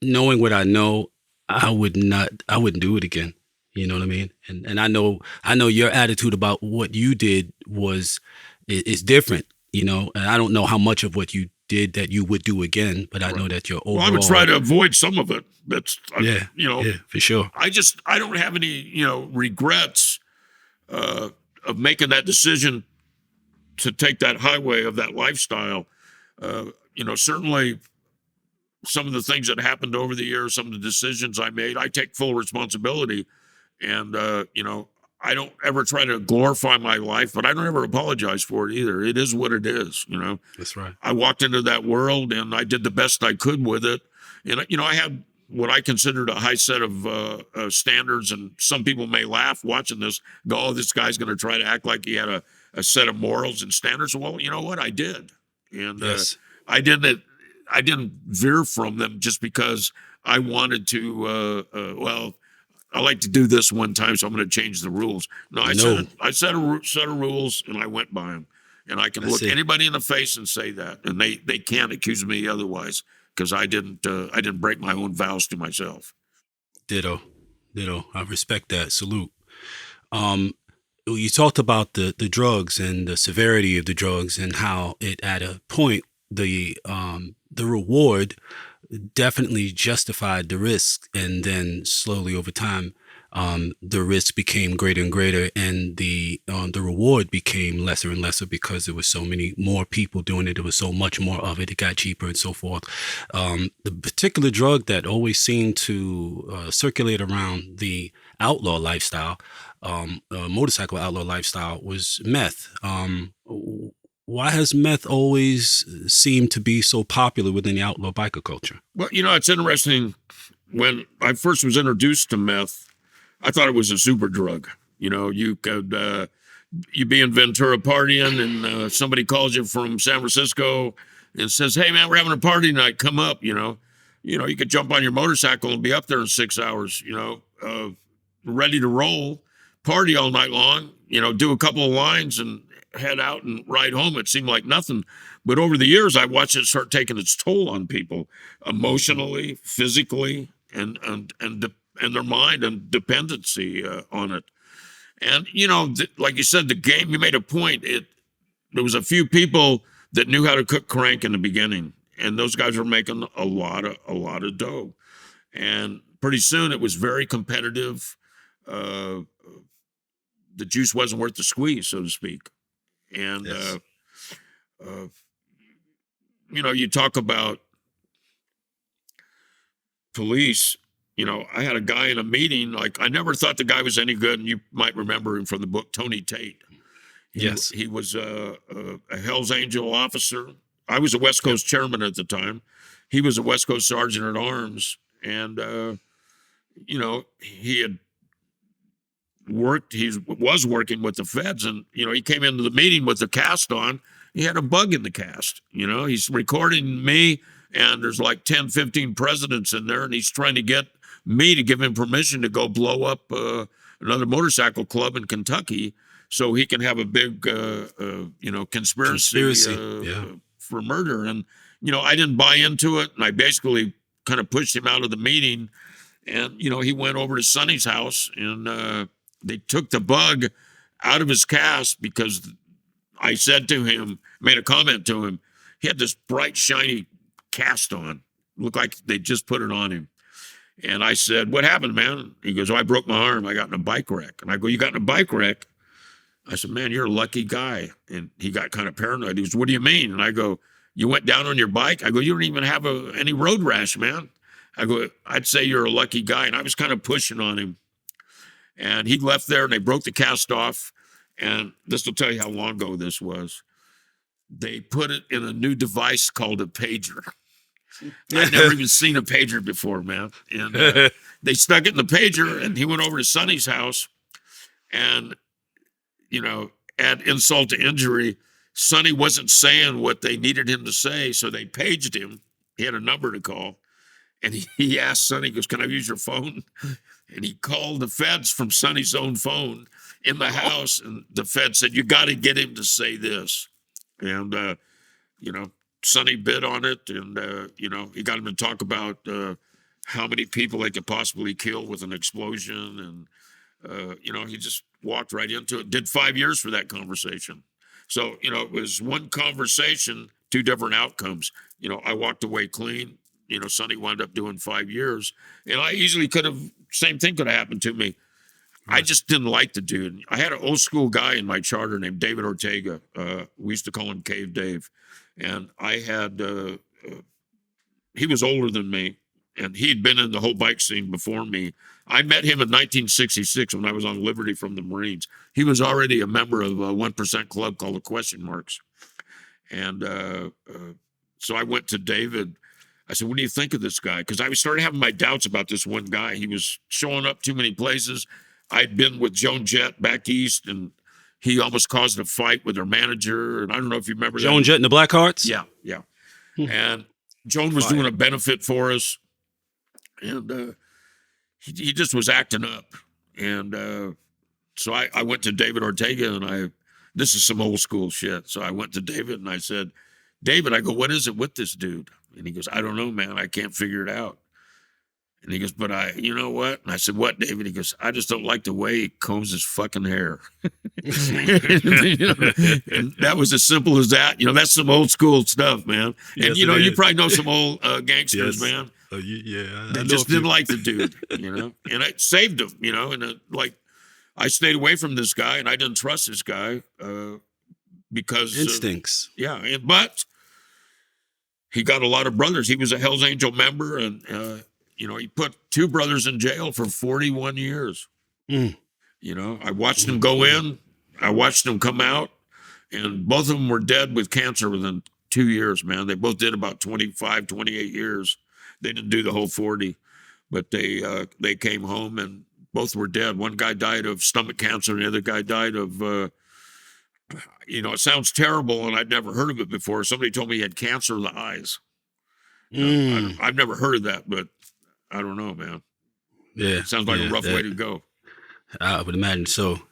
knowing what I know, I wouldn't do it again. You know what I mean? And I know your attitude about what you did is different, you know, and I don't know how much of what you did that you would do again, but I Right. know that your Well, I would try overall, to avoid some of it. That's, yeah, you know, yeah, for sure. I don't have any, regrets uh, of making that decision to take that highway of that lifestyle. Uh, Certainly some of the things that happened over the years, some of the decisions I made, I take full responsibility. And, I don't ever try to glorify my life, but I don't ever apologize for it either. It is what it is. That's right. I walked into that world and I did the best I could with it. And, I had what I considered a high set of standards. And some people may laugh watching this, go, oh, this guy's going to try to act like he had a set of morals and standards. Well, you know what? I did. And Yes. I didn't, I didn't veer from them just because I wanted to, well, I like to do this one time, so I'm going to change the rules. No, No, I set set of rules, and I went by them. And I can that's look it. anybody in the face and say that, and they can't accuse me otherwise because I didn't break my own vows to myself. Ditto. Ditto. I respect that. Salute. Um, you talked about the drugs and the severity of the drugs and how it at a point the reward definitely justified the risk, and then slowly over time, the risk became greater and greater, and the reward became lesser and lesser because there was so many more people doing it. There was so much more of it. It got cheaper and so forth. The particular drug that always seemed to circulate around the outlaw lifestyle, motorcycle outlaw lifestyle, was meth. Why has meth always seemed to be so popular within the outlaw biker culture? Well, it's interesting. When I first was introduced to meth, I thought it was a super drug. You could you be in Ventura partying, and somebody calls you from San Francisco and says, "Hey, man, we're having a party tonight. Come up." You could jump on your motorcycle and be up there in 6 hours. Ready to roll, party all night long. Do a couple of lines and head out and ride home. It seemed like nothing, but over the years, I watched it start taking its toll on people, emotionally, physically, and their mind and dependency on it. And like you said, the game. You made a point. There was a few people that knew how to cook crank in the beginning, and those guys were making a lot of dough. And pretty soon, it was very competitive. Uh, the juice wasn't worth the squeeze, so to speak. And Yes. uh, you talk about police. I had a guy in a meeting. Like, I never thought the guy was any good, and you might remember him from the book Tony Tate. Yes. He was a Hell's Angel officer. I was a West Yep. Coast chairman at the time. He was a West Coast sergeant at arms, and he had worked. He was working with the feds, and he came into the meeting with the cast on. He had a bug in the cast. He's recording me, and there's like 10, 15 presidents in there, and he's trying to get me to give him permission to go blow up another motorcycle club in Kentucky so he can have a big, conspiracy Conspiracy. Yeah. for murder. And, I didn't buy into it. And I basically kind of pushed him out of the meeting. And, he went over to Sonny's house and they took the bug out of his cast because I said to him, made a comment to him, he had this bright, shiny cast on. Looked like they just put it on him. And I said, "What happened, man?" He goes, "Oh, I broke my arm. I got in a bike wreck." And I go, "You got in a bike wreck?" I said, "Man, you're a lucky guy." And he got kind of paranoid. He goes, "What do you mean?" And I go, "You went down on your bike?" I go, "You don't even have any road rash, man." I go, "I'd say you're a lucky guy." And I was kind of pushing on him. And he left there and they broke the cast off. And this will tell you how long ago this was. They put it in a new device called a pager. I'd never even seen a pager before, man. And they stuck it in the pager, and he went over to Sonny's house. And, add insult to injury, Sonny wasn't saying what they needed him to say. So they paged him. He had a number to call. And he asked Sonny, he goes, "Can I use your phone?" And he called the feds from Sonny's own phone in the house. And the fed said, "You got to get him to say this." And, you know, Sonny bid on it. And, he got him to talk about how many people they could possibly kill with an explosion. And, he just walked right into it. Did 5 years for that conversation. So, it was one conversation, two different outcomes. I walked away clean. Sonny wound up doing 5 years. And I easily could have, same thing could have happened to me. I just didn't like the dude. I had an old school guy in my charter named David Ortega. We used to call him Cave Dave. And I had, he was older than me, and he'd been in the whole bike scene before me. I met him in 1966 when I was on Liberty from the Marines. He was already a member of a 1% club called the Question Marks. And so I went to David. I said, what do you think of this guy? Because I started having my doubts about this one guy. He was showing up too many places. I'd been with Joan Jett back east, and he almost caused a fight with her manager. And I don't know if you remember Joan that. Jett and the Blackhearts? Yeah. And Joan was doing a benefit for us. And he just was acting up. And so I went to David Ortega, and this is some old school shit. So I went to David and I said, David, I go, what is it with this dude? And he goes, I don't know, man. I can't figure it out. And he goes, but you know what? And I said, what, David? He goes, I just don't like the way he combs his fucking hair. And that was as simple as that. That's some old school stuff, man. And, Yes, you probably know some old gangsters, Yes. man. Yeah. They just didn't like the dude, and it saved him, and I stayed away from this guy, and I didn't trust this guy because Instincts. But he got a lot of brothers. He was a Hell's Angel member, and he put 2 brothers in jail for 41 years. Mm. I watched them go in, I watched them come out, and both of them were dead with cancer within 2 years, man. They both did about 25, 28 years. They didn't do the whole 40, but they came home and both were dead. One guy died of stomach cancer, and the other guy died of, it sounds terrible, and I'd never heard of it before. Somebody told me he had cancer of the eyes. I've never heard of that, but I don't know, man. Yeah. It sounds like a rough way to go. I would imagine so.